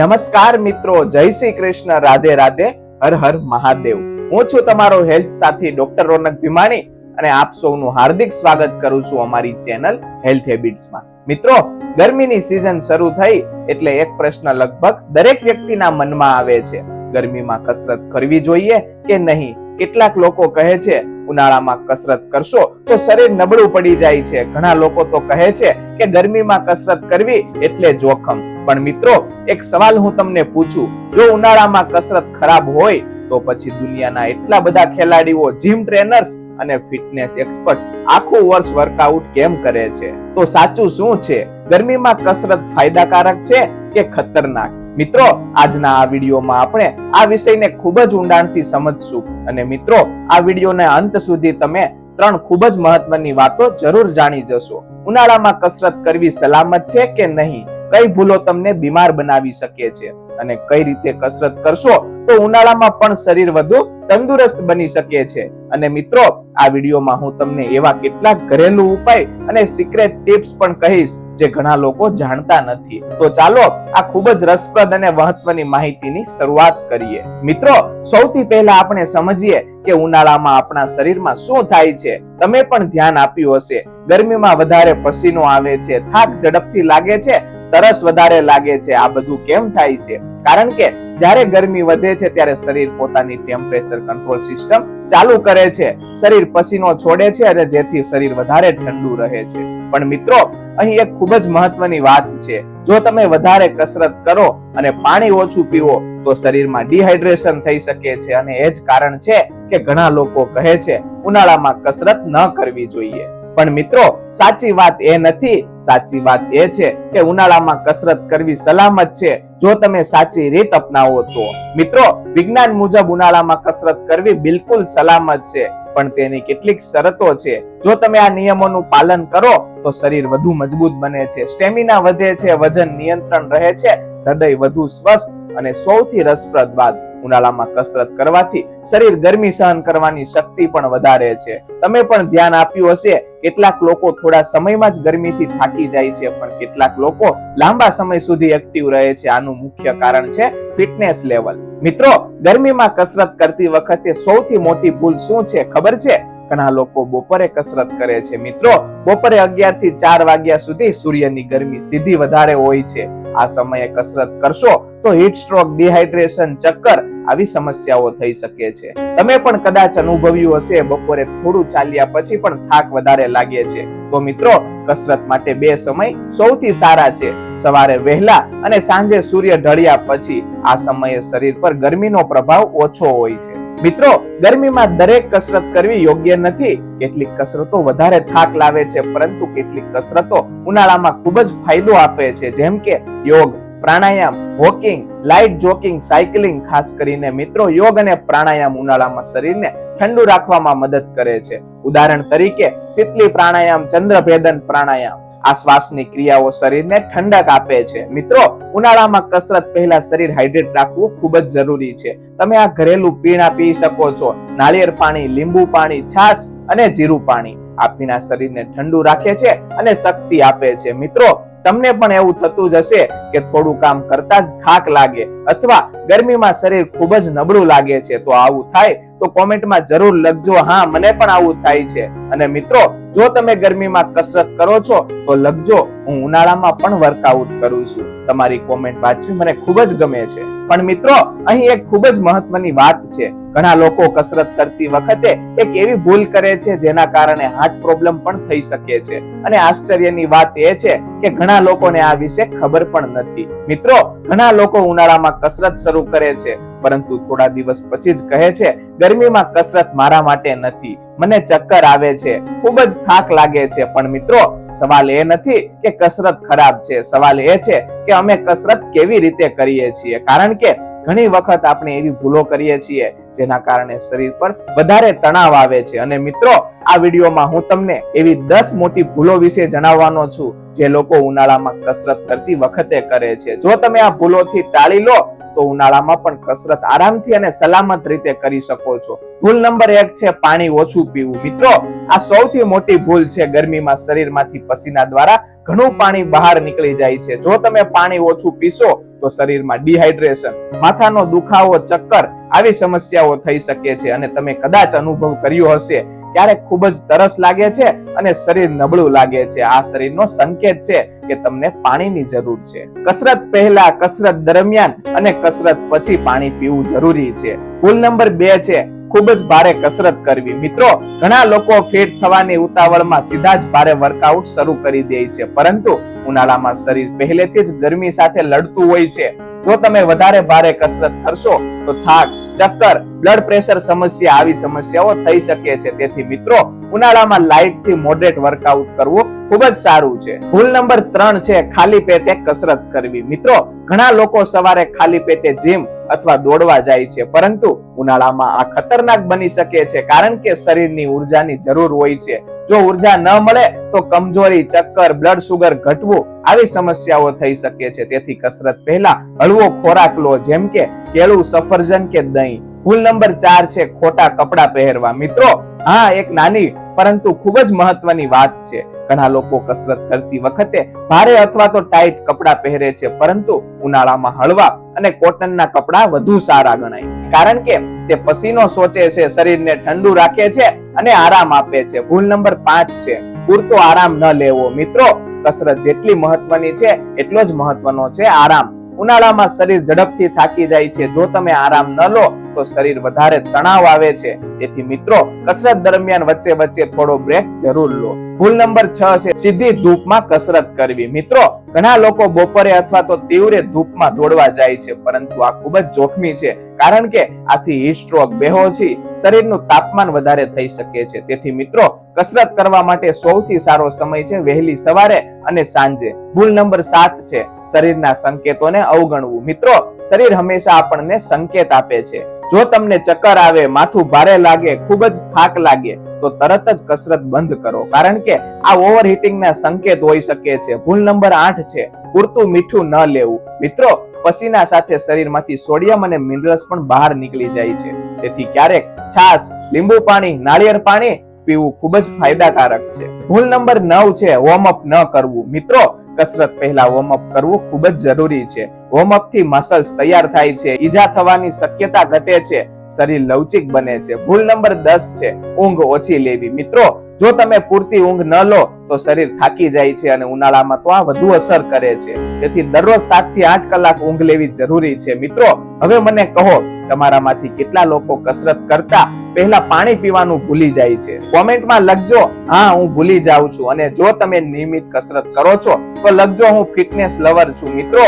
નમસ્કાર મિત્રો, જય શ્રી કૃષ્ણ, રાધે રાધે, હર હર મહાદેવ। હું છું તમારો હેલ્થ સાથી ડોક્ટર રોનક ભીમાણી અને આપ સૌનું હાર્દિક સ્વાગત કરું છું અમારી ચેનલ હેલ્થ હેબિટ્સમાં। મિત્રો, ગરમીની સિઝન શરૂ થઈ એટલે એક પ્રશ્ન લગભગ દરેક વ્યક્તિના મનમાં આવે છે, ગરમીમાં કસરત કરવી જોઈએ કે નહીં? કેટલાક લોકો કહે છે ઉનાળામાં કસરત કરશો તો શરીર નબળું પડી જાય છે। ઘણા લોકો તો કહે છે કે ગરમીમાં કસરત કરવી એટલે જોખમ। પણ મિત્રો, એક સવાલ હું તમને પૂછું, જો ઉનાળામાં કસરત ખરાબ હોય તો પછી દુનિયાના એટલા બધા ખેલાડીઓ, જીમ ટ્રેનર્સ અને ફિટનેસ એક્સપર્ટ્સ આખું વર્ષ વર્કઆઉટ કેમ કરે છે? તો સાચું શું છે? ગરમીમાં કસરત ફાયદાકારક છે કે ખતરનાક? મિત્રો, આજના આ વિડીયોમાં આપણે આ વિષયને ખૂબ જ ઊંડાણથી સમજશું અને મિત્રો, આ વિડીયોના અંત સુધી તમે 3 ખૂબ જ મહત્વની વાતો જરૂર જાણી જશો। ઉનાળામાં કસરત કરવી સલામત છે કે નહીં? કઈ ભૂલો તમને બીમાર બનાવી શકે છે અને કઈ રીતે કસરત કરશો તો ઉનાળામાં પણ શરીર વધુ તંદુરસ્ત બની શકે છે? અને મિત્રો, આ વિડીયોમાં હું તમને એવા કેટલાક ઘરેલું ઉપાય અને સિક્રેટ ટિપ્સ પણ કહીશ જે ઘણા લોકો જાણતા નથી। તો ચાલો આ ખૂબ જ રસપ્રદ અને મહત્વની માહિતીની શરૂઆત કરીએ। મિત્રો, સૌથી પહેલા આપણે સમજીએ કે ઉનાળામાં આપણા શરીરમાં શું થાય છે। તમે પણ ધ્યાન આપ્યું હશે, ગરમીમાં વધારે પસીનો આવે છે, થાક ઝડપથી લાગે છે, તરસ વધારે લાગે છે। આ બધું કેમ થાય છે? કારણ કે જ્યારે ગરમી વધે છે ત્યારે શરીર પોતાની ટેમ્પરેચર કંટ્રોલ સિસ્ટમ ચાલુ કરે છે, શરીર પસીનો છોડે છે અને જેથી શરીર વધારે ઠંડુ રહે છે। પણ મિત્રો, અહીં એક ખૂબ જ મહત્વની વાત છે, જો તમે વધારે કસરત કરો અને પાણી ઓછું પીવો તો શરીરમાં ડિહાઇડ્રેશન થઈ શકે છે અને એ જ કારણ છે કે ઘણા લોકો કહે છે ઉનાળામાં કસરત ન કરવી જોઈએ। પણ મિત્રો, સાચી વાત એ નથી, સાચી વાત એ છે કે ઉનાળામાં કસરત કરવી સલામત છે જો તમે સાચી રીત અપનાવો તો। મિત્રો, વિજ્ઞાન મુજબ ઉનાળામાં કસરત કરવી બિલકુલ સલામત છે, પણ તેની કેટલીક શરતો છે। જો તમે આ નિયમોનું પાલન કરો તો શરીર વધુ મજબૂત બને છે, સ્ટેમિના વધે છે, વજન નિયંત્રણ રહે છે, હૃદય વધુ સ્વસ્થ અને સૌથી રસપ્રદ વાત, ઉનાળામાં કસરત કરવાથી શરીર ગરમી સહન કરવાની શક્તિ પણ વધારે છે। તમે પણ ધ્યાન આપ્યું હશે, કેટલાક લોકો થોડા સમયમાં જ ગરમીથી થાકી જાય છે, પણ કેટલાક લોકો લાંબા સમય સુધી એક્ટિવ રહે છે। આનું મુખ્ય કારણ છે ફિટનેસ લેવલ। મિત્રો, ગરમીમાં કસરત કરતી વખતે સૌથી મોટી ભૂલ શું છે ખબર છે? ઘણા લોકો બપોરે કસરત કરે છે। મિત્રો, બપોરે 11 થી 4 વાગ્યા સુધી સૂર્યની ગરમી સીધી વધારે હોય છે। આ સમયે કસરત કરશો તો હીટ સ્ટ્રોક, ડિહાઇડ્રેશન, ચક્કર આવી સમસ્યાઓ થઈ શકે છે। તમે પણ કદાચ અનુભવ્યું હશે, બપોરે થોડું ચાલ્યા પછી પણ થાક વધારે લાગે છે। તો મિત્રો, કસરત માટે 2 સમય સૌથી સારા છે, સવારે વહેલા અને સાંજે સૂર્ય ઢળ્યા પછી। આ સમયે શરીર પર ગરમીનો પ્રભાવ ઓછો હોય છે। મિત્રો, ગરમીમાં દરેક કસરત કરવી યોગ્ય નથી। કેટલીક કસરતો વધારે થાક લાવે છે, પરંતુ કેટલીક કસરતો ઉનાળામાં ખૂબ જ ફાયદો આપે છે, જેમ કે યોગ, પ્રાણાયામ, વોકિંગ, લાઇટ જોગિંગ, સાયકલિંગ। ખાસ કરીને મિત્રો, યોગ અને પ્રાણાયામ ઉનાળામાં શરીરને ઠંડુ રાખવામાં મદદ કરે છે। ઉદાહરણ તરીકે શીતલી પ્રાણાયામ, ચંદ્રભેદન પ્રાણાયામ। આ શ્વાસની ક્રિયાઓ શરીરને ઠંડક આપે છે। મિત્રો, ઉનાળામાં કસરત પહેલા શરીર હાઇડ્રેટ રાખવું ખૂબ જ જરૂરી છે। તમે આ ઘરેલું પીણા પી શકો છો, નાળિયેર પાણી, લીંબુ પાણી, છાશ અને જીરું પાણી। આ પીણા શરીરને ઠંડુ રાખે છે અને શક્તિ આપે છે। મિત્રો, તમને પણ એવું થતું જ હશે કે થોડું કામ કરતા જ થાક લાગે અથવા ગરમીમાં શરીર ખૂબ જ નબળું લાગે છે। તો આવું થાય તો કોમેન્ટમાં જરૂર લખજો, હા મને પણ આવું થાય છે। અને મિત્રો, જો તમે ગરમીમાં કસરત કરો છો તો લખજો, હું ઉનાળામાં પણ વર્કઆઉટ કરું છું। તમારી કોમેન્ટ વાંચવી મને ખૂબ જ ગમે છે। પણ મિત્રો, અહીં એક ખૂબ જ મહત્વની વાત છે, ઘણા લોકો કસરત કરતી વખતે એક એવી ભૂલ કરે છે જેના કારણે હાર્ટ પ્રોબ્લેમ પણ થઈ શકે છે। અને આશ્ચર્યની વાત એ છે કે ઘણા લોકોને આ વિશે ખબર પણ નથી। મિત્રો, ઘણા લોકો ઉનાળામાં કસરત શરૂ કરે છે, પરંતુ થોડા દિવસ પછી જ કહે છે ગરમીમાં કસરત મારા માટે નથી, મને ચક્કર આવે છે, ખૂબ જ થાક લાગે છે। પણ મિત્રો, સવાલ એ નથી કે કસરત ખરાબ છે, સવાલ એ છે કે અમે કસરત કેવી રીતે કરીએ છીએ। કારણ કે ઘણી વખત આપણે એવી ભૂલો કરીએ છીએ જેના કારણે શરીર પર વધારે તણાવ આવે છે। અને મિત્રો, આ વિડીયોમાં હું તમને એવી 10 મોટી ભૂલો વિશે જણાવવાનો છું જે લોકો ઉનાળામાં કસરત કરતી વખતે કરે છે। જો તમે આ ભૂલોથી ટાળી લો તો ઉનાળામાં પણ કસરત આરામથી અને સલામત રીતે કરી શકો છો। ભૂલ નંબર 1 છે પાણી ઓછું પીવું। મિત્રો, આ સૌથી મોટી ભૂલ છે। ગરમીમાં શરીરમાંથી પસીના દ્વારા ઘણું પાણી બહાર નીકળી જાય છે. જો તમે પાણી ઓછું પીશો તો શરીરમાં ડિહાઇડ્રેશન, માથાનો દુખાવો, ચક્કર આવી સમસ્યાઓ થઈ શકે છે. અને તમે કદાચ અનુભવ કર્યો હશે ક્યારેક ખૂબ જ તરસ લાગે છે અને શરીર નબળું લાગે છે. આ શરીરનો સંકેત છે કે તમને પાણીની જરૂર છે. કસરત પહેલા, કસરત દરમિયાન અને કસરત પછી પાણી પીવું જરૂરી છે. ભૂલ નંબર 2 છે ખૂબ જ ભારે કસરત કરવી. મિત્રો, ઘણા લોકો ફિટ થવાની ઉતાવળમાં સીધા જ ભારે વર્કઆઉટ શરૂ કરી દે છે, પરંતુ ઉનાળામાં શરીર પહેલેથી જ ગરમી સાથે લડતું હોય છે. જો તમે વધારે ભારે કસરત કરશો તો થાક, ચક્કર, બ્લડ પ્રેશર સમસ્યા આવી સમસ્યાઓ થઈ શકે છે. તેથી મિત્રો, ઉનાળામાં લાઇટ થી મોડરેટ વર્કઆઉટ કરવું ખૂબ જ સારું છે. ભૂલ નંબર 3 છે ખાલી પેટે કસરત કરવી. મિત્રો, ઘણા લોકો સવારે ખાલી પેટે જીમ અથવા દોડવા જાય છે, પરંતુ ઉનાળામાં આ ખતરનાક બની શકે છે, કારણ કે શરીરની ઉર્જાની જરૂર હોય છે. જો ઉર્જા ન મળે તો કમજોરી, ચક્કર, બ્લડ સુગર ઘટવું આવી સમસ્યાઓ થઈ શકે છે. તેથી કસરત પહેલા હળવો ખોરાક લો, જેમ કે કેળું, સફરજન કે દહીં. ભૂલ નંબર 4 છે ખોટા કપડાં પહેરવા. મિત્રો, હા, એક નાની પરંતુ ખૂબ જ મહત્વની વાત છે. ઘણા લોકો કસરત કરતી વખતે ભારે અથવા તો ટાઈટ કપડાં પહેરે છે, પરંતુ ઉનાળામાં હળવા અને કોટનના કપડાં વધુ સારા ગણાય, કારણ કે તે પસીનો સોચે છે, શરીરને ઠંડુ રાખે છે અને આરામ આપે છે. ભૂલ નંબર 5 છે પૂરતો આરામ ન લેવો. મિત્રો, કસરત જેટલી મહત્વની છે એટલો જ મહત્વનો છે આરામ. ઉનાળામાં શરીર ઝડપથી થાકી જાય છે. જો તમે આરામ ન લો તો શરીર વધારે તણાવ આવે છે. તેથી મિત્રો, કસરત દરમિયાન વચ્ચે વચ્ચે થોડો બ્રેક જરૂર લો. ભૂલ નંબર 6 છે સીધી ધૂપમાં કસરત કરવી. મિત્રો, ઘણા લોકો બપોરે અથવા તો તીવ્ર ધૂપમાં દોડવા જાય છે, પરંતુ આ ખૂબ જ જોખમી છે, કારણ કે આથી હીટ સ્ટ્રોક, બેહોશી, શરીરનું તાપમાન વધારે થઈ શકે છે. તેથી મિત્રો, કસરત કરવા માટે સૌથી સારો સમય છે વહેલી સવારે અને સાંજે. ભૂલ નંબર 7 છે શરીરના સંકેતોને અવગણવું. મિત્રો, શરીર હંમેશા આપણને સંકેત આપે છે. જો તમને ચક્કર આવે, માથું ભારે લાગે, ખૂબ જ થાક લાગે, તો તરત જ કસરત બંધ કરો, કારણ કે આ ઓવરહીટિંગના સંકેત હોઈ શકે છે. ભૂલ નંબર 8 છે પૂરતું મીઠું ન લેવું. મિત્રો, પસીના સાથે શરીરમાંથી સોડિયમ અને મિનરલ્સ પણ બહાર નીકળી જાય છે. તેથી ક્યારેક છાશ, લીંબુ પાણી, નાળિયેર પાણી પીવું ખૂબ જ ફાયદાકારક છે. ભૂલ નંબર 9 છે વોર્મઅપ ન કરવું. મિત્રો, કસરત પહેલા વોર્મઅપ કરવું ખૂબ જ જરૂરી છે. વોર્મઅપ થી મસલ્સ તૈયાર થાય છે, ઈજા થવાની શક્યતા ઘટે છે, શરીર લવચિક બને છે. ભૂલ નંબર 10 છે ઊંઘ ઓછી લેવી. મિત્રો, જો તમે પૂરતી ઊંઘ ન લો તો શરીર થાકી જાય છે અને ઉનાળામાં તો આ વધુ અસર કરે છે. તેથી દરરોજ 7 થી 8 કલાક ઊંઘ લેવી જરૂરી છે. મિત્રો, હવે મને કહો, તમારામાંથી કેટલા લોકો કસરત કરતા પહેલા પાણી પીવાનું ભૂલી જાય છે? કોમેન્ટમાં લખજો, હા, હું ભૂલી જાઉં છું. અને જો તમે નિયમિત કસરત કરો છો તો લખજો, હું ફિટનેસ લવર છું. મિત્રો,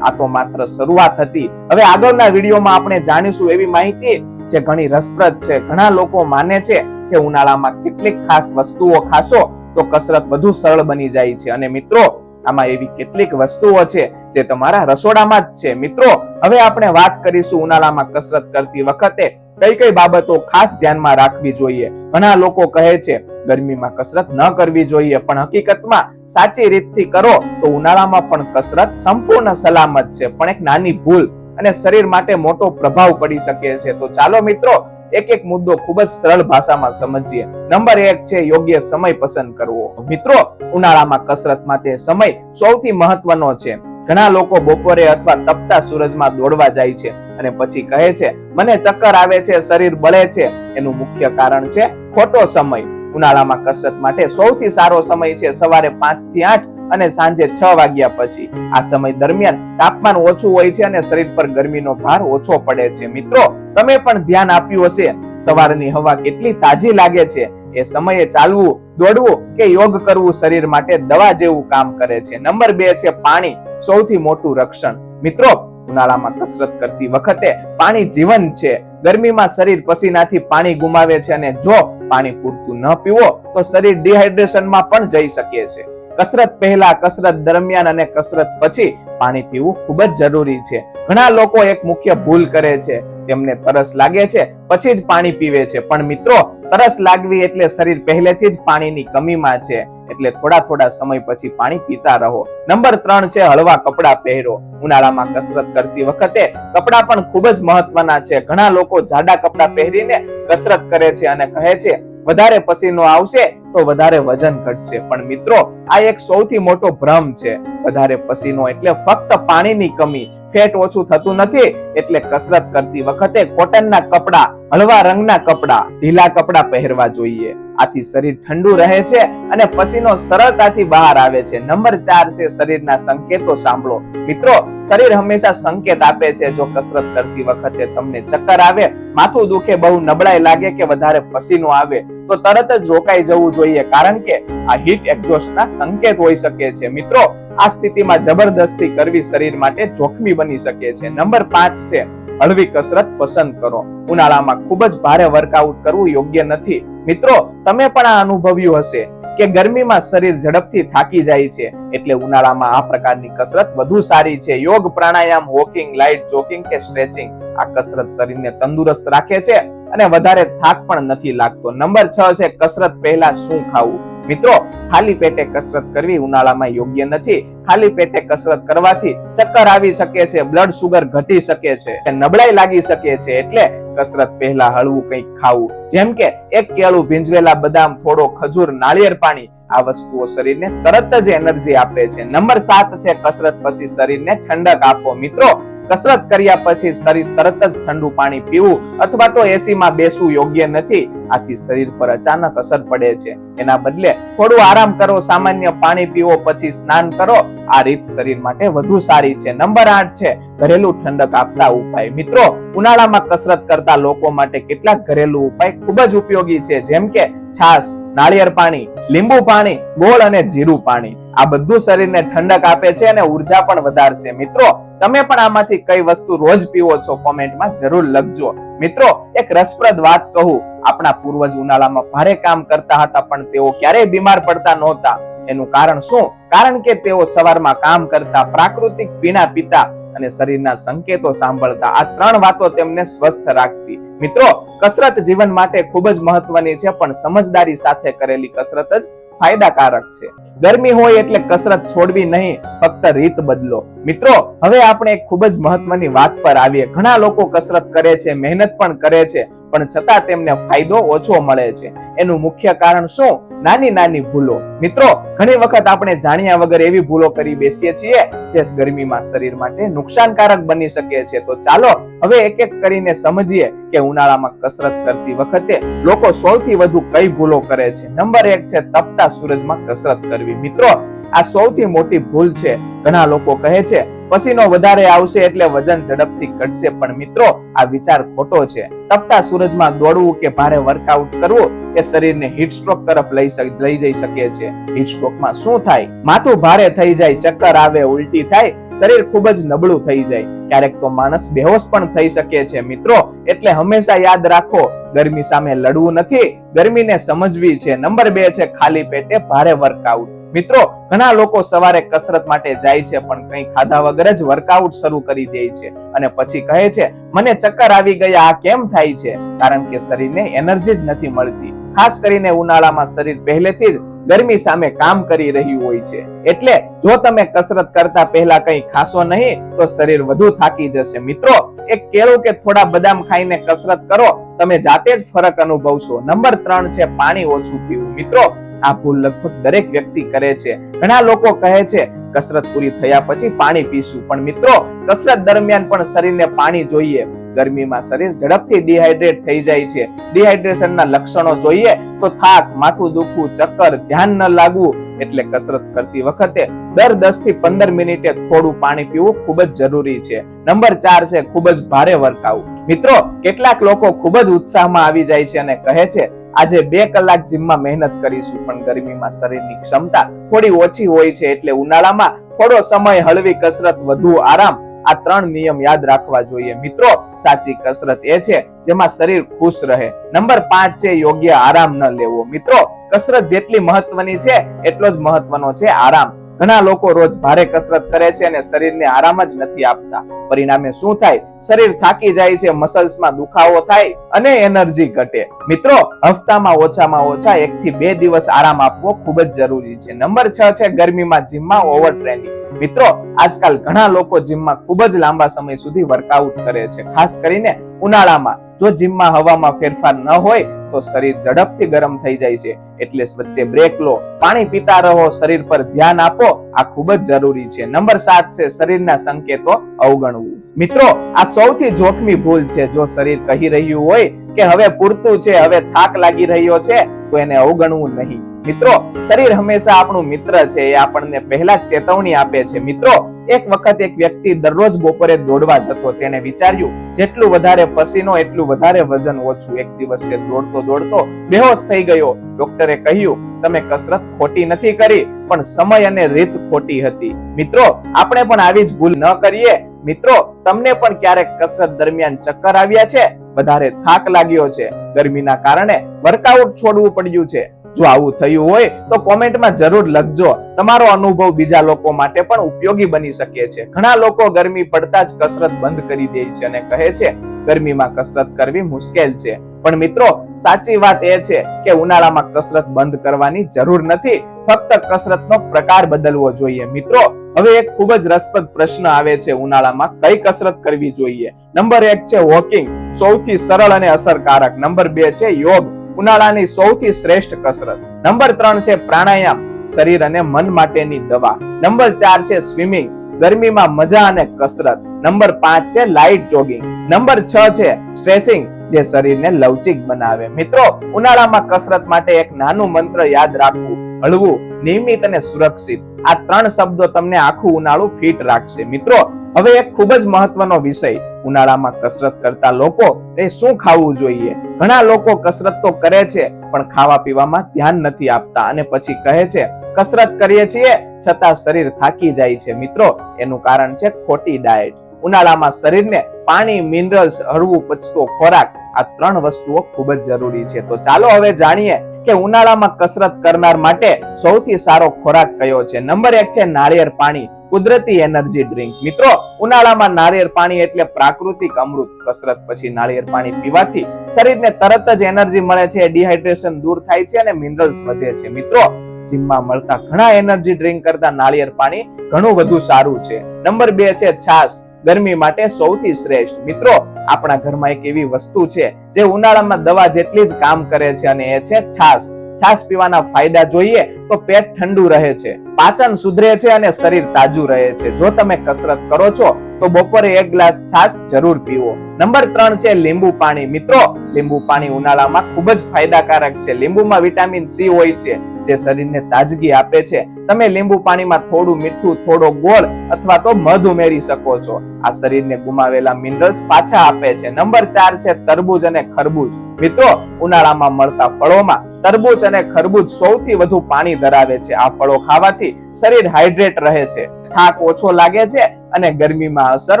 આ તો માત્ર શરૂઆત હતી. હવે આગળના વિડીયોમાં આપણે જાણીશું એવી માહિતી જે ઘણી રસપ્રદ છે. ઘણા લોકો માને છે કે ઉનાળામાં કેટલીક ખાસ વસ્તુઓ ખાશો તો કસરત વધુ સરળ બની જાય છે, અને મિત્રો, આમાં એવી કેટલીક વસ્તુઓ છે જે તમારા રસોડામાં જ છે. મિત્રો, હવે આપણે વાત કરીશું ઉનાળામાં કસરત કરતી વખતે કઈ કઈ બાબતો ખાસ ધ્યાનમાં રાખવી જોઈએ. ઘણા લોકો કહે છે ગરમીમાં કસરત ન કરવી જોઈએ, પણ હકીકતમાં સાચી રીતથી કરો તો ઉનાળામાં પણ કસરત સંપૂર્ણ સલામત છે. પણ એક નાની ભૂલ અને શરીર માટે મોટો પ્રભાવ પડી શકે છે. તો ચાલો મિત્રો, એક એક મુદ્દો ખૂબ જ સરળ ભાષામાં સમજીએ. નંબર 1 છે યોગ્ય સમય પસંદ કરવો. મિત્રો, ઉનાળામાં કસરત માટે સમય સૌથી મહત્વનો છે. ઘણા લોકો બપોરે અથવા તપતા સૂરજમાં દોડવા જાય છે અને પછી કહે છે મને ચક્કર આવે છે, શરીર બળે છે. એનું મુખ્ય કારણ છે ખોટો સમય. ઉનાળામાં કસરત માટે સૌથી સારો સમય છે સવારે 5 થી 8 અને સાંજે 6 વાગ્યા પછી. આ સમય દરમિયાન તાપમાન ઓછું હોય છે અને શરીર પર ગરમીનો ભાર ઓછો પડે છે. મિત્રો, તમે પણ ધ્યાન આપ્યું હશે, સવારની હવા કેટલી તાજી લાગે છે. એ સમયે ચાલવું, દોડવું કે યોગ કરવું શરીર માટે દવા જેવું કામ કરે છે. નંબર 2 છે પાણી, સૌથી મોટું રક્ષણ. મિત્રો, ઉનાળામાં કસરત કરતી વખતે પાણી જીવન છે. ગરમીમાં શરીર પસીનાથી પાણી ગુમાવે છે, અને જો પાણી પૂરતું ન પીવો તો શરીર ડિહાઇડ્રેશનમાં પણ જઈ શકે છે. કસરત પહેલા, કસરત દરમિયાન અને કસરત પછી પાણી પીવું ખૂબ જ જરૂરી છે. ઘણા લોકો એક મુખ્ય ભૂલ કરે છે, તેમને તરસ લાગે છે પછી જ પાણી પીવે છે. પણ મિત્રો, તરસ લાગવી એટલે શરીર પહેલેથી જ પાણીની કમીમાં છે, એટલે થોડા થોડા સમય પછી પાણી પીતા રહો. નંબર 3 છે હળવા કપડાં પહેરો. ઉનાળામાં કસરત કરતી વખતે કપડાં પણ ખૂબ જ મહત્વના છે. ઘણા લોકો જાડા કપડાં પહેરીને કસરત કરે છે અને કહે છે વધારે પસીનો આવશે તો વધારે વજન ઘટશે. પણ મિત્રો, આ એક સૌથી મોટો ભ્રમ છે. વધારે પસીનો એટલે ફક્ત પાણીની કમી, ફેટ ઓછું થતું નથી. એટલે કસરત કરતી વખતે કોટનના કપડા, હળવા રંગના કપડા, ઢીલા કપડા પહેરવા જોઈએ. આથી શરીર ઠંડુ રહે છે અને પસીનો સરળતાથી બહાર આવે છે. નંબર 4 છે શરીરના સંકેતો સાંભળો. મિત્રો, શરીર હંમેશા સંકેત આપે છે. જો કસરત કરતી વખતે તમને ચક્કર આવે, માથું દુખે, બહુ નબળાઈ લાગે કે વધારે પસીનો આવે તો તરત જ રોકાઈ જવું જોઈએ, કારણ કે આ હીટ એક્ઝોસ્ટના સંકેત હોઈ શકે છે. મિત્રો, આ સ્થિતિમાં જબરદસ્તી કરવી શરીર માટે જોખમી બની શકે છે. નંબર 5 છે હળવી કસરત પસંદ કરો. ઉનાળામાં ખૂબ જ ભારે વર્કઆઉટ કરવું યોગ્ય નથી. મિત્રો, તમે પણ આ અનુભવ્યું હશે કે ગરમીમાં શરીર ઝડપથી થાકી જાય છે, એટલે ઉનાળામાં આ પ્રકારની કસરત વધુ સારી છે. યોગ, પ્રાણાયામ, વોકિંગ, લાઇટ જોગિંગ કે સ્ટ્રેચિંગ, આ કસરત શરીરને તંદુરસ્ત રાખે છે અને વધારે થાક પણ નથી લાગતો. નંબર 6 છે કસરત પહેલા શું ખાવું. મિત્રો, ખાલી પેટે કસરત કરવી ઉનાળામાં યોગ્ય નથી. ખાલી પેટે કસરત કરવાથી ચક્કર આવી શકે છે, બ્લડ સુગર ઘટી શકે છે, નબળાઈ લાગી શકે છે. એટલે કસરત પહેલા હળવું કંઈક ખાવું, જેમ કે 1 કેળું, ભીંજવેલા બદામ, થોડો ખજૂર, નાળિયેર પાણી. આ વસ્તુઓ શરીરને તરત જ એનર્જી આપે છે. નંબર 7 છે કસરત પછી શરીરને ઠંડક આપો. મિત્રો, કસરત કર્યા પછી તરત જ ઠંડુ પાણી પીવું અથવા તો એસી માં બેસવું યોગ્ય નથી. આથી શરીર પર અચાનક અસર પડે છે. એના બદલે થોડું આરામ કરો, સામાન્ય પાણી પીવો, પછી સ્નાન કરો. આ રીત શરીર માટે વધુ સારી છે. નંબર 8 છે ઘરેલું ઠંડક આપતા ઉપાય. મિત્રો, ઉનાળામાં કસરત કરતા લોકો માટે કેટલાક ઘરેલું ઉપાય ખૂબ જ ઉપયોગી છે, જેમ કે છાશ, નાળિયેર પાણી, લીંબુ પાણી, ગોળ અને જીરું પાણી. આ બધું શરીરને ઠંડક આપે છે અને ઉર્જા પણ વધારશે. મિત્રો, તમે પણ આમાંથી કઈ વસ્તુ રોજ પીવો છો? કોમેન્ટમાં જરૂર લખજો. મિત્રો, એક રસપ્રદ વાત કહું, આપણા પૂર્વજ ઉનાળામાં ભારે કામ કરતા હતા પણ તેઓ ક્યારેય બીમાર પડતા નહોતા. એનું કારણ શું? કારણ કે તેઓ સવારમાં કામ કરતા, પ્રાકૃતિક પીણા પીતા અને શરીરના સંકેતો સાંભળતા. આ 3 વાતો તેમને સ્વસ્થ રાખતી. મિત્રો, કસરત જીવન માટે ખૂબ જ મહત્વની છે, પણ સમજદારી સાથે કરેલી કસરત જ ફાયદાકારક છે. ગરમી હોય એટલે કસરત છોડવી નહીં, ફક્ત રીત બદલો. મિત્રો, હવે આપણે એક ખૂબ જ મહત્વની વાત પર આવીએ. ઘણા લોકો કસરત કરે છે, મહેનત પણ કરે છે, પણ છતાં તેમને ફાયદો ઓછો મળે છે. એનું મુખ્ય કારણ શું? નાની નાની ભૂલો. મિત્રો, ઘણી વખત આપણે જાણ્યા વગર એવી ભૂલો કરી બેસીએ છીએ જે ગરમીમાં શરીર માટે નુકસાનકારક બની શકે છે. તો ચાલો હવે એક એક કરીને સમજીએ કે ઉનાળામાં કસરત કરતી વખતે લોકો સૌથી વધુ કઈ ભૂલો કરે છે. નંબર 1 છે તપતા સૂરજમાં કસરત કરવી. મિત્રો, આ સૌથી મોટી ભૂલ છે. ઘણા લોકો કહે છે પસીનો વધારે આવશે એટલે વજન ઝડપથી ઘટશે, પણ મિત્રો, આ વિચાર ખોટો છે. તપતા સૂરજમાં દોડવું કે ભારે વર્કઆઉટ કરવું એ શરીરને હીટ સ્ટ્રોક તરફ લઈ જઈ શકે છે. હીટ સ્ટ્રોકમાં શું થાય? માથું ભારે થઈ જાય, ચક્કર આવે, ઉલટી થાય, શરીર ખૂબ જ નબળું થઈ જાય, ક્યારેક તો માણસ બેહોશ પણ થઈ શકે છે. મિત્રો, એટલે હંમેશા યાદ રાખો, ગરમી સામે લડવું નથી, ગરમીને સમજવી છે. નંબર 2 છે ખાલી પેટે ભારે વર્કઆઉટ. મિત્રો, ઘણા લોકો સવારે કસરત માટે જાય છે પણ કંઈ ખાધા વગર જ વર્કઆઉટ શરૂ કરી દે છે અને પછી કહે છે મને ચક્કર આવી ગયા. આ કેમ થાય છે? કારણ કે શરીરને એનર્જી જ નથી મળતી. ખાસ કરીને ઉનાળામાં શરીર પહેલેથી જ ગરમી સામે કામ કરી રહ્યું હોય છે. એટલે જો તમે કસરત કરતા પહેલા કંઈ ખાશો નહીં તો શરીર વધુ થાકી જશે. મિત્રો, એક કેળું કે થોડા બદામ ખાઈને કસરત કરો, તમે જાતે જ ફરક અનુભવશો. નંબર 3 છે પાણી ઓછું પીવું. મિત્રો, આ ભૂલ લગભગ દરેક વ્યક્તિ કરે છે. ઘણા લોકો કહે છે કસરત પૂરી થયા પછી પાણી પીશું, પણ મિત્રો, કસરત દરમિયાન પણ શરીરને પાણી જોઈએ. ગરમીમાં શરીર ઝડપથી ડિહાઇડ્રેટ થઈ જાય છે. ડિહાઇડ્રેશનના લક્ષણો જોઈએ તો થાક, માથું દુખવું, ચક્કર, ધ્યાન ન લાગવું. એટલે કસરત કરતી વખતે દર 10 થી 15 મિનિટે થોડું પાણી પીવું ખૂબ જ જરૂરી છે. નંબર 4 છે ખૂબ જ ભારે વર્કઆઉટ. મિત્રો, કેટલાક લોકો ખૂબ જ ઉત્સાહમાં આવી જાય છે અને કહે છે આજે 2 કલાક જીમમાં મહેનત કરીશું, પણ ગરમીમાં શરીરની ક્ષમતા થોડી ઓછી હોય છે. એટલે ઉનાળામાં થોડો સમય હળવી કસરત, વધુ આરામ. આ 3 નિયમ યાદ રાખવા જોઈએ. મિત્રો, સાચી કસરત એ છે જેમાં શરીર ખુશ રહે. નંબર 5 છે યોગ્ય આરામ ન લેવો. મિત્રો, કસરત જેટલી મહત્વની છે એટલો જ મહત્વનો છે આરામ. ઘણા લોકો રોજ ભારે કસરત કરે છે અને શરીરને આરામ જ નથી આપતા. પરિણામે શું થાય? શરીર થાકી જાય છે, મસલ્સમાં દુખાવો થાય અને એનર્જી ઘટે. મિત્રો, હપ્તામાં ઓછામાં ઓછા 1 થી 2 દિવસ આરામ આપવો ખૂબ જ જરૂરી છે. નંબર 6 છે ગરમીમાં જીમમાં ઓવર ટ્રેનિંગ. મિત્રો, આજકાલ ઘણા લોકો જીમમાં ખૂબ જ લાંબા સમય સુધી વર્કઆઉટ કરે છે. ખાસ કરીને ઉનાળામાં જો જીમમાં હવામાં ફેરફાર ન હોય તો શરીર ઝડપથી ગરમ થઈ જાય છે, એટલે વચ્ચે બ્રેક લો, પાણી પીતા રહો, શરીર પર ધ્યાન આપો, આ ખૂબ જ જરૂરી છે. નંબર 7 છે શરીરના સંકેતો અવગણવું. મિત્રો, આ સૌથી જોખમી ભૂલ છે. જો શરીર કહી રહ્યું હોય કે હવે પૂરતું છે, હવે થાક લાગી રહ્યો છે, તો એને અવગણવું નહીં. મિત્રો, શરીર હંમેશા આપણું મિત્ર છે, એ આપણને પહેલા જ ચેતવણી આપે છે. મિત્રો, એક વખત એક વ્યક્તિ દરરોજ બપોરે દોડવા જતો. તેને વિચાર્યું જેટલું વધારે પસીનો એટલું વધારે વજન ઓછું. એક દિવસ તે દોડતો દોડતો બેહોશ થઈ ગયો. ડોક્ટરે કહ્યું, તમે કસરત ખોટી નથી કરી, પણ સમય અને રીત ખોટી હતી. મિત્રો, આપણે પણ આવી જ ભૂલ ન કરીએ. મિત્રો, તમને પણ ક્યારેક કસરત દરમિયાન ચક્કર આવ્યા છે? વધારે થાક લાગ્યો છે? ગરમીના કારણે વર્કઆઉટ છોડવું પડ્યું છે? જો આવું થયું હોય તો કોમેન્ટમાં જરૂર લખજો. તમારો અનુભવ બીજા લોકો માટે પણ ઉપયોગી બની શકે છે. ઘણા લોકો ગરમી પડતા જ કસરત બંધ કરી દે છે અને કહે છે ગરમીમાં કસરત કરવી મુશ્કેલ છે. પણ મિત્રો, સાચી વાત એ છે કે ઉનાળામાં કસરત બંધ કરવાની જરૂર નથી, ફક્ત કસરતનો પ્રકાર બદલવો જોઈએ. મિત્રો, હવે એક ખૂબ જ રસપ્રદ પ્રશ્ન આવે છે, ઉનાળામાં કઈ કસરત કરવી જોઈએ? નંબર 1 છે વોકિંગ, સૌથી સરળ અને અસરકારક. નંબર 2 છે યોગ, ઉનાળાની સૌથી શ્રેષ્ઠ કસરત. નંબર 3 છે પ્રાણાયામ, શરીર અને મન માટેની દવા. નંબર 4 છે સ્વિમિંગ, ગરમીમાં મજા અને કસરત. નંબર 5 છે લાઇટ જોગિંગ. નંબર 6 છે સ્ટ્રેચિંગ, જે શરીરને લવચીક બનાવે. મિત્રો, ઉનાળામાં કસરત માટે એક નાનું મંત્ર યાદ રાખવું: હળવું, નિયમિત અને સુરક્ષિત. આ 3 શબ્દો તમને આખું ઉનાળું ફિટ રાખશે. મિત્રો, હવે એક ખૂબ જ મહત્વનો વિષય, ઉનાળામાં કસરત કરતા લોકો એ શું ખાવું જોઈએ? ઘણા લોકો કસરત તો કરે છે પણ ખાવા પીવામાં ધ્યાન નથી આપતા અને પછી કહે છે કસરત કરીએ છીએ છતાં શરીર થાકી જાય છે. મિત્રો, એનું કારણ છે ખોટી ડાયટ. ઉનાળામાં શરીરને પાણી, મિનરલ્સ, હળવું પચતો ખોરાક, આ 3 વસ્તુઓ ખૂબ જ જરૂરી છે. તો ચાલો હવે જાણીએ કે ઉનાળામાં કસરત કરનાર માટે સૌથી સારો ખોરાક કયો છે. નંબર 1 છે નાળિયેર પાણી, કુદરતી એનર્જી ડ્રિંક. મિત્રો, ઉનાળામાં નાળિયેર પાણી એટલે પ્રાકૃતિક અમૃત. કસરત પછી નાળિયેર પાણી પીવાથી શરીરને તરત જ એનર્જી મળે છે, ડિહાઇડ્રેશન દૂર થાય છે અને મિનરલ્સ વધે છે. મિત્રો, જીમમાં મળતા ઘણા એનર્જી ડ્રિંક કરતા નાળિયેર પાણી ઘણું વધુ સારું છે. નંબર 2 છે છાશ, ગરમી માટે સૌથી શ્રેષ્ઠ. મિત્રો, આપણા ઘરમાં એક એવી વસ્તુ છે જે ઉનાળામાં દવા જેટલી જ કામ કરે છે અને એ છે છાશ. છાશ પીવાના ફાયદા જોઈએ તો પેટ ઠંડુ રહે છે, પાચન સુધરે છે અને શરીર તાજું રહે છે. જો તમે કસરત કરો છો તો બપોરે 1 ગ્લાસ છાશ જરૂર પીવો. નંબર 3 છે લીંબુ પાણી. મિત્રો, લીંબુ પાણી ઉનાળામાં ખૂબ જ ફાયદાકારક છે. લીંબુમાં વિટામિન સી હોય છે જે શરીરને તાજગી આપે છે. તમે લીંબુ પાણીમાં થોડું મીઠું, થોડો ગોળ અથવા તો મધ ઉમેરી શકો છો. આ શરીરને ગુમાવેલા મિનરલ્સ પાછા આપે છે. નંબર 4 છે તરબૂચ અને ખરબૂજ. મિત્રો, ઉનાળામાં મળતા ફળોમાં તરબૂચ અને ખરબૂજ સૌથી વધુ પાણી ધરાવે છે. આ ફળો ખાવાથી શરીર હાઇડ્રેટ રહે છે, થાક ઓછો લાગે છે અને ગરમીમાં અસર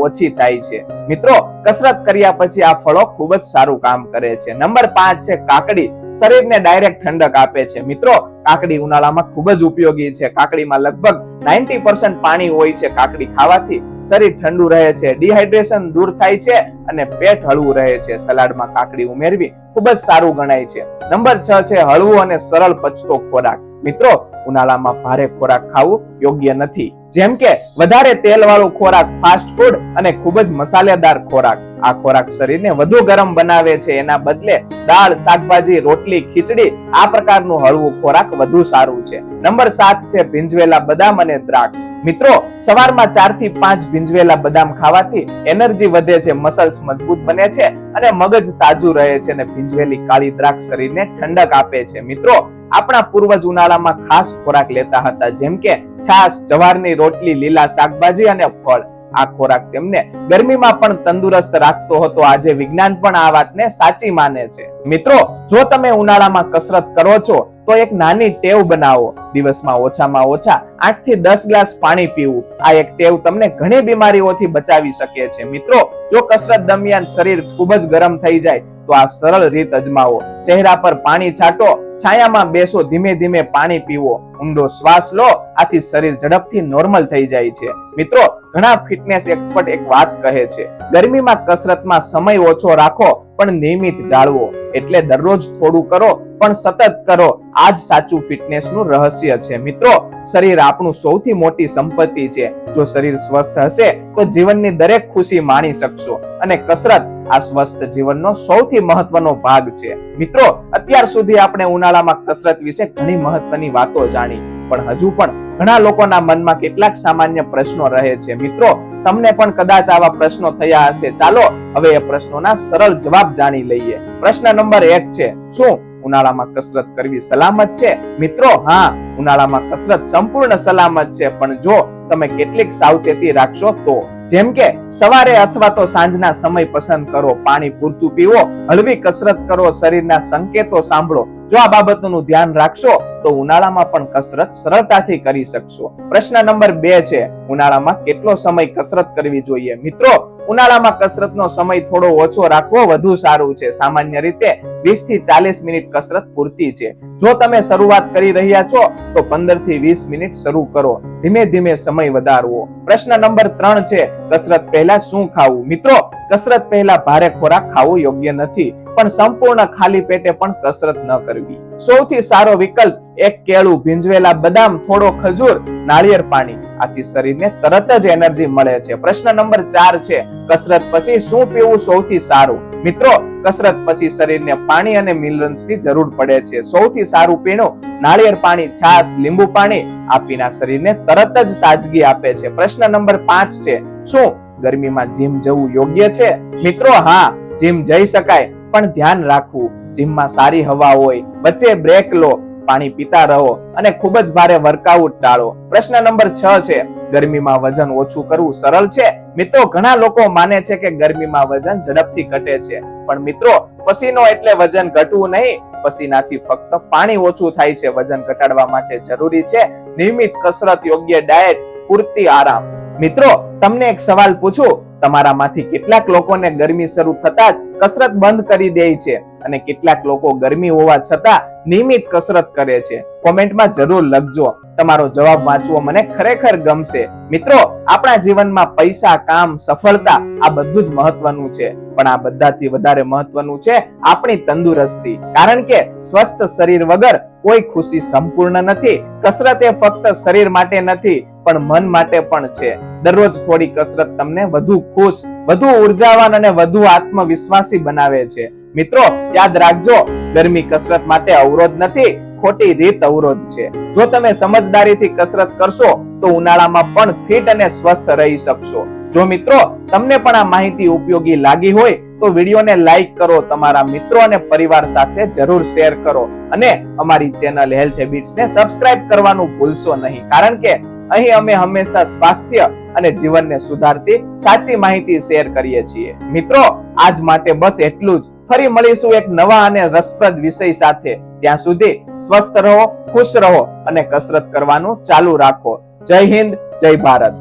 ઓછી થાય છે. મિત્રો, કસરત કર્યા પછી આ ફળો ખૂબ જ સારું કામ કરે છે. નંબર 5 છે કાકડી, શરીરને ડાયરેક્ટ ઠંડક આપે છે. મિત્રો, કાકડી ઉનાળામાં ખૂબ જ ઉપયોગી છે. કાકડીમાં લગભગ 90% પાણી હોય છે. કાકડી ખાવાથી શરીર ઠંડુ રહે છે, ડિહાઇડ્રેશન દૂર થાય છે અને પેટ હળવું રહે છે. સલાડમાં કાકડી ઉમેરવી ખૂબ જ સારું ગણાય છે. નંબર 6 છે હળવું અને સરળ પચતો ખોરાક. મિત્રો, ઉનાળામાં ભારે ખોરાક ખાવું યોગ્ય નથી, જેમ કે વધારે તેલ વાળું ખોરાક, ફાસ્ટ ફૂડ અને ખૂબ જ મસાલેદાર ખોરાક. આ ખોરાક શરીરને વધુ ગરમ બનાવે છે. એના બદલે દાળ, શાકભાજી, રોટલી, ખીચડી, આ પ્રકારનું હળવું ખોરાક વધુ સારું છે. નંબર 7 છે ભીંજવેલા બદામ અને દ્રાક્ષ. મિત્રો, સવારમાં 4 થી 5 ભીંજવેલા બદામ ખાવાથી એનર્જી વધે છે, મસલ્સ મજબૂત બને છે અને મગજ તાજું રહે છે અને ભીંજવેલી કાળી દ્રાક્ષ શરીરને ઠંડક આપે છે. મિત્રો, આપણા પૂર્વજ ઉનાળામાં ખાસ ખોરાક લેતા હતા, જેમ કે છાશ, જવારની રોટલી, લીલા શાકભાજી અને ફળ. આ ખોરાક તેમને ગરમીમાં પણ તંદુરસ્ત રાખતો હતો. આજે વિજ્ઞાન પણ આ વાતને સાચી માને છે. મિત્રો, જો તમે ઉનાળામાં કસરત કરો છો તો એક નાની ટેવ બનાવો. દિવસમાં ઓછામાં ઓછા 8 થી 10 ગ્લાસ પાણી પીવું. આ એક ટેવ તમને ઘણી બીમારીઓથી બચાવી શકે છે. મિત્રો, જો કસરત દરમિયાન શરીર ખૂબ જ ગરમ થઈ જાય તો આ સરળ રીત અજમાવો. ચહેરા પર પાણી છાંટો, છાયામાં બેસો, ધીમે ધીમે પાણી પીવો, ઊંડો શ્વાસ લો. આથી શરીર ઝડપથી નોર્મલ થઈ જાય છે. મિત્રો, ઘણા ફિટનેસ એક્સપર્ટ એક વાત કહે છે, ગરમીમાં કસરતમાં સમય ઓછો રાખો પણ નિયમિત જાળવો. એટલે દરરોજ થોડું કરો પણ સતત કરો. આ જ સાચું ફિટનેસનું રહસ્ય છે. મિત્રો, શરીર આપણું સૌથી મોટી સંપત્તિ છે. જો શરીર સ્વસ્થ હશે તો જીવનની દરેક ખુશી માણી શકશો અને કસરત આ સ્વસ્થ જીવનનો સૌથી મહત્વનો ભાગ છે. મિત્રો, અત્યાર સુધી આપણે ઉનાળામાં કસરત વિશે ઘણી મહત્વની વાતો જાણી, પણ હજુ પણ ઘણા લોકોના મનમાં કેટલાક સામાન્ય પ્રશ્નો રહે છે. મિત્રો, તમને પણ કદાચ આવા પ્રશ્નો થયા હશે. ચાલો હવે એ પ્રશ્નોના સરળ જવાબ જાણી લઈએ. પ્રશ્ન નંબર 1 છે, શું ઉનાળામાં કસરત કરવી સલામત છે? મિત્રો, હા, ઉનાળામાં કસરત સંપૂર્ણ સલામત છે, પણ જો તમે કેટલીક સાવચેતી રાખશો તો. જેમ કે સવારે અથવા તો સાંજના સમય પસંદ કરો, પાણી પૂરતું પીવો, હળવી કસરત કરો, શરીરના સંકેતો સાંભળો. જો આ બાબતોનું ધ્યાન રાખશો તો ઉનાળામાં પણ કસરત સરળતાથી કરી શકશો. પ્રશ્ન નંબર 2 છે, ઉનાળામાં કેટલો સમય કસરત કરવી જોઈએ? મિત્રો, ઉનાળામાં કસરતનો સમય થોડો ઓછો રાખવો વધુ સારું છે. સામાન્ય રીતે 20 થી 40 મિનિટ કસરત પૂરતી છે. જો તમે શરૂઆત કરી રહ્યા છો તો 15 થી 20 મિનિટ શરૂ કરો, ધીમે ધીમે સમય વધારવો. પ્રશ્ન નંબર 3 છે, કસરત પહેલા શું ખાવું? મિત્રો, કસરત પહેલા ભારે ખોરાક ખાવો યોગ્ય નથી, પણ સંપૂર્ણ ખાલી પેટે પણ કસરત ન કરવી. સૌથી સારો વિકલ્પ એક કેળું, ભીંજવેલા બદામ, થોડો ખજૂર, નાળિયેર પાણી. આથી શરીરને તરત જ એનર્જી મળે છે. પ્રશ્ન નંબર 4 છે, કસરત પછી શું પીવું સૌથી સારું? મિત્રો, કસરત પછી શરીરને પાણી અને મિનરલ્સની જરૂર પડે છે. સૌથી સારું પીણું નાળિયેર પાણી, છાશ, લીંબુ પાણી. આ પીણા શરીરને તરત જ તાજગી આપે છે. પ્રશ્ન નંબર 5 છે, શું ગરમીમાં જીમ જવું યોગ્ય છે? મિત્રો, હા, જીમ જઈ શકાય, પણ ધ્યાન રાખવું. જીમમાં સારી હવા હોય, વચ્ચે બ્રેક લો, પાણી પીતા રહો અને ખૂબ જ ભારે વર્કઆઉટ ટાળો. પ્રશ્ન નંબર 6 છે, ગરમીમાં વજન ઓછું કરવું સરળ છે? મિત્રો, ઘણા લોકો માને છે કે ગરમીમાં વજન ઝડપથી ઘટે છે, પણ મિત્રો, પસીનો એટલે વજન ઘટવું નહીં. પસીનાથી ફક્ત પાણી ઓછું થાય છે. વજન ઘટાડવા માટે જરૂરી છે નિયમિત કસરત, યોગ્ય ડાયટ, પૂરતી આરામ. મિત્રો, તમને એક સવાલ પૂછું, તમારામાંથી કેટલાક લોકોને ગરમી શરૂ થતા જ કસરત બંધ કરી દે છે અને કેટલાક લોકો ગરમી હોવા છતાં નિયમિત કસરત કરે છે? કોમેન્ટમાં જરૂર લખજો. તમારો જવાબ વાંચવો મને ખરેખર ગમશે. મિત્રો, આપણા જીવનમાં પૈસા, કામ, સફળતા આ બધું જ મહત્વનું છે, પણ આ બધાથી વધારે મહત્વનું છે આપણી તંદુરસ્તી. કારણ કે સ્વસ્થ શરીર વગર કોઈ ખુશી સંપૂર્ણ નથી. કસરત એ ફક્ત શરીર માટે નથી, પણ મન માટે પણ છે. દરરોજ થોડી કસરત તમને વધુ ખુશ, વધુ ઉર્જાવાન અને વધુ આત્મવિશ્વાસી બનાવે છે. મિત્રો, યાદ રાખજો, ગરમી કસરત માટે અવરોધ નથી, ખોટી રીત અવરોધ છે. જો તમે સમજદારીથી કસરત કરશો તો ઉનાળામાં પણ ફિટ અને સ્વસ્થ રહી શકશો. જો મિત્રો, તમને પણ આ માહિતી ઉપયોગી લાગી હોય તો વિડીયોને લાઈક કરો, તમારા મિત્રો અને પરિવાર સાથે જરૂર શેર કરો અને અમારી ચેનલ હેલ્થ હેબિટ્સને સબસ્ક્રાઇબ કરવાનું ભૂલશો નહીં, કારણ કે અહીં અમે હંમેશા સ્વાસ્થ્ય અને જીવનને સુધારતી સાચી માહિતી શેર કરીએ છીએ. મિત્રો, આજ માટે બસ એટલું જ. ફરી મળીશું એક નવા અને રસપ્રદ વિષય સાથે. ત્યાં સુધી સ્વસ્થ રહો, ખુશ રહો અને કસરત કરવાનું ચાલુ રાખો. જય હિન્દ, જય ભારત.